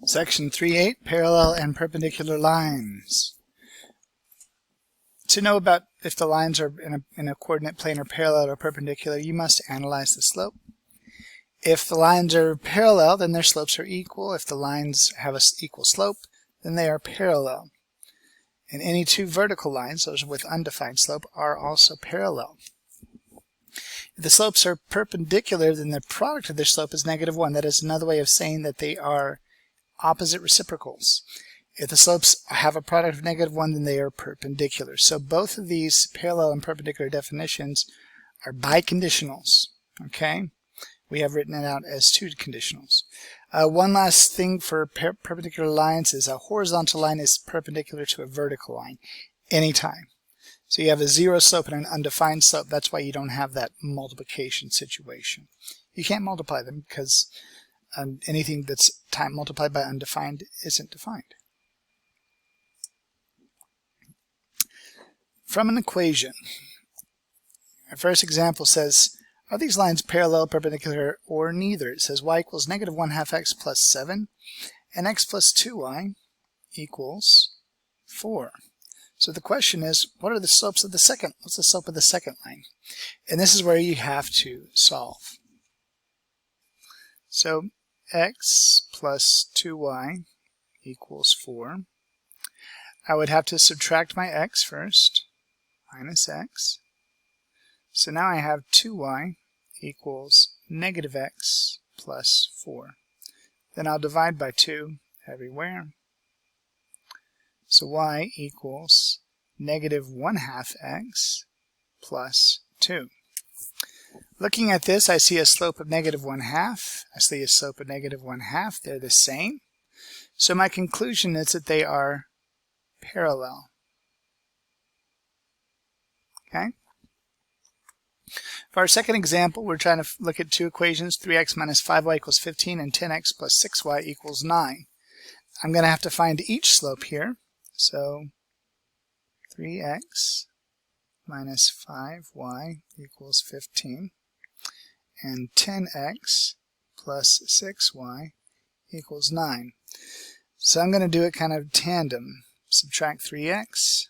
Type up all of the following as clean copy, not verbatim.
Section 3.8, Parallel and Perpendicular Lines. To know about if the lines are in a coordinate plane or parallel or perpendicular, you must analyze the slope. If the lines are parallel, then their slopes are equal. If the lines have an equal slope, then they are parallel. And any two vertical lines, those with undefined slope, are also parallel. If the slopes are perpendicular, then the product of their slope is -1. That is another way of saying that they are opposite reciprocals. If the slopes have a product of -1, then they are perpendicular. So both of these parallel and perpendicular definitions are biconditionals. Okay? We have written it out as two conditionals. One last thing for perpendicular lines is a horizontal line is perpendicular to a vertical line anytime. So you have a zero slope and an undefined slope. That's why you don't have that multiplication situation. You can't multiply them because anything that's multiplied by undefined isn't defined. From an equation, our first example says, are these lines parallel, perpendicular, or neither? It says y equals -1/2 x plus 7, and x plus 2y equals 4. So the question is, what are the slopes of the second? What's the slope of the second line? And this is where you have to solve. So x plus 2y equals 4. I would have to subtract my x first, minus x. So now I have 2y equals -x plus 4. Then I'll divide by 2 everywhere. So y equals -1/2 x plus 2. Looking at this, I see a slope of -1/2. I see a slope of -1/2. They're the same. So my conclusion is that they are parallel. Okay? For our second example, we're trying to look at two equations, 3x minus 5y equals 15 and 10x plus 6y equals 9. I'm going to have to find each slope here. So 3x minus 5y equals 15 and 10x plus 6y equals 9. So I'm going to do it kind of tandem. Subtract 3x,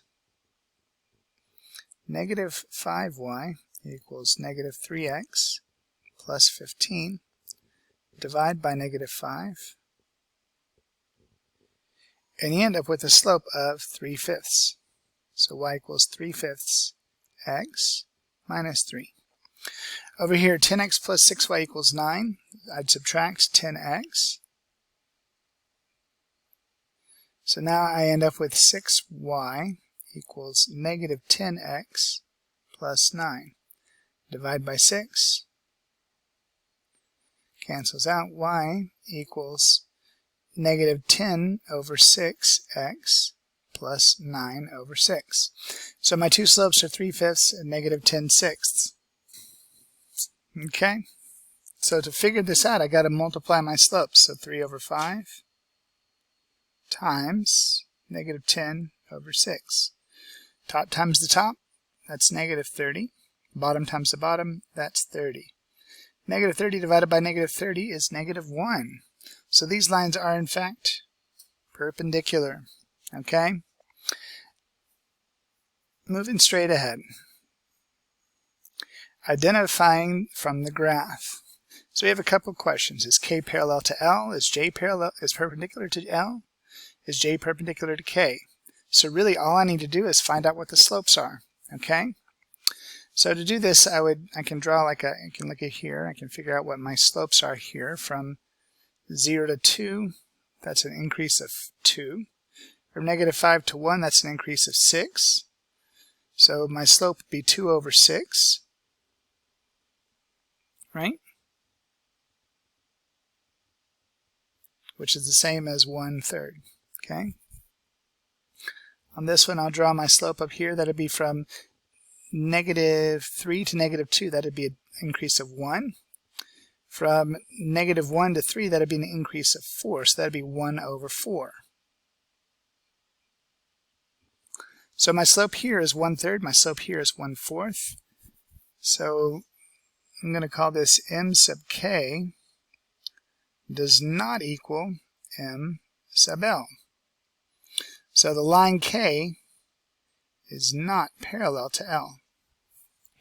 -5y equals -3x plus 15, divide by -5, and you end up with a slope of 3/5. So y equals 3/5 x minus 3. Over here, 10x plus 6y equals 9. I'd subtract 10x. So now I end up with 6y equals -10x plus 9. Divide by 6. Cancels out. Y equals -10/6x plus 9/6. So my two slopes are 3/5 and -10/6. Okay? So to figure this out, I got to multiply my slopes. So 3/5 times -10/6. Top times the top, that's -30. Bottom times the bottom, that's 30. -30 divided by -30 is -1. So these lines are in fact perpendicular. Okay? Moving straight ahead. Identifying from the graph. So we have a couple questions. Is K parallel to L? Is J perpendicular to L? Is J perpendicular to K? So really all I need to do is find out what the slopes are. Okay? So to do this, I can draw I can look at here. I can figure out what my slopes are here from 0 to 2. That's an increase of 2. From -5 to 1, that's an increase of 6. So my slope would be 2/6. Right? Which is the same as 1/3. Okay? On this one, I'll draw my slope up here. That'd be from -3 to -2. That'd be an increase of 1. From -1 to 3, that'd be an increase of 4. So that'd be 1/4. So my slope here is 1/3. My slope here is 1/4. So I'm going to call this m sub k does not equal m sub L. So the line K is not parallel to L.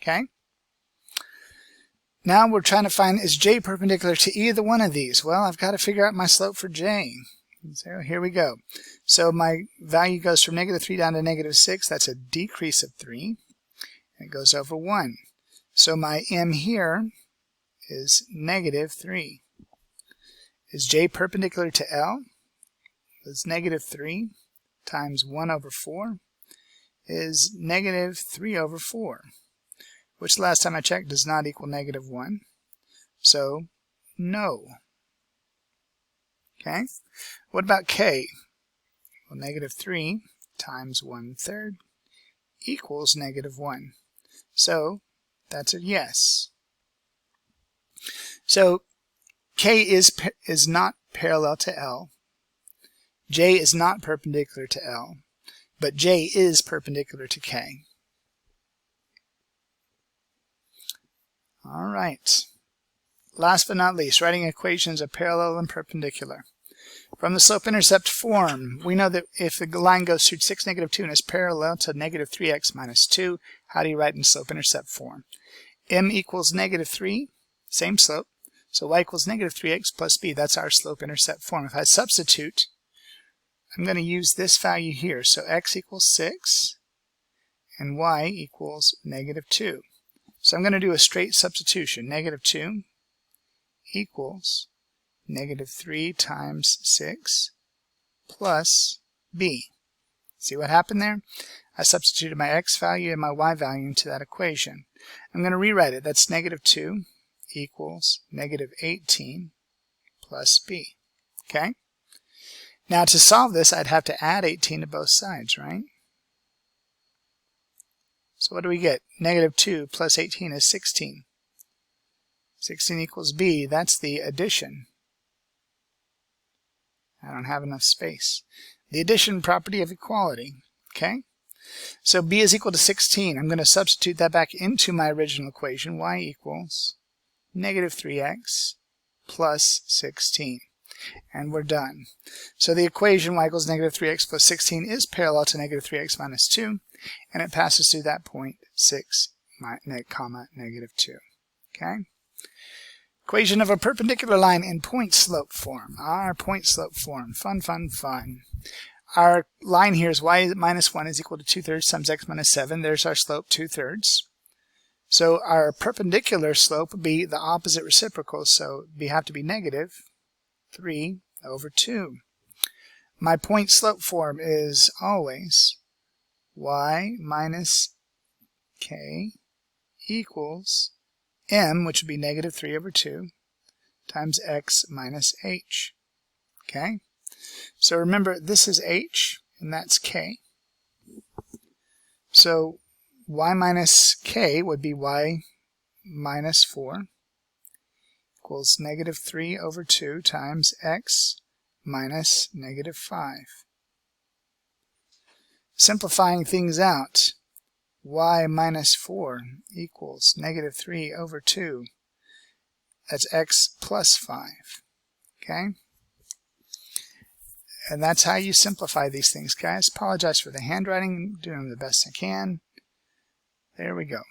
Okay? Now we're trying to find, is J perpendicular to either one of these? Well, I've got to figure out my slope for J. So here we go. So my value goes from -3 down to -6. That's a decrease of 3. And it goes over 1. So my M here is -3. Is J perpendicular to L? It's -3 times 1 over 4 is -3 over 4, which last time I checked does not equal -1. So no. Okay. What about K? Well, -3 times 1/3 equals -1. So that's a yes. So K is not parallel to L. J is not perpendicular to L, but J is perpendicular to K. All right. Last but not least, writing equations of parallel and perpendicular. From the slope-intercept form, we know that if the line goes through 6, -2 and is parallel to -3x minus 2, how do you write in slope-intercept form? M equals -3, same slope, so y equals -3x plus b. That's our slope-intercept form. If I substitute, I'm going to use this value here. So x equals 6 and y equals -2. So I'm going to do a straight substitution. -2 equals -3 times 6 plus b. See what happened there? I substituted my x value and my y value into that equation. I'm going to rewrite it. That's -2 equals -18 plus b. Okay? Now to solve this, I'd have to add 18 to both sides, right? So what do we get? -2 plus 18 is 16. 16 equals b. That's the addition. I don't have enough space. The addition property of equality. Okay? So b is equal to 16. I'm going to substitute that back into my original equation. Y equals -3x plus 16. And we're done. So the equation y equals -3x plus 16 is parallel to -3x minus 2, and it passes through that point 6, comma, -2. Okay? Equation of a perpendicular line in point slope form. Our point slope form. Fun, fun, fun. Our line here is y minus 1 is equal to 2/3 times x minus 7. There's our slope, 2/3. So our perpendicular slope would be the opposite reciprocal, so we have to be -3 over 2. My point slope form is always y minus k equals m, which would be -3 over 2, times x minus h. Okay? So remember, this is h, and that's k. So y minus k would be y minus 4 equals -3 over 2 times x minus -5. Simplifying things out, y minus 4 equals -3 over 2. That's x plus 5. Okay? And that's how you simplify these things, guys. Apologize for the handwriting. I'm doing the best I can. There we go.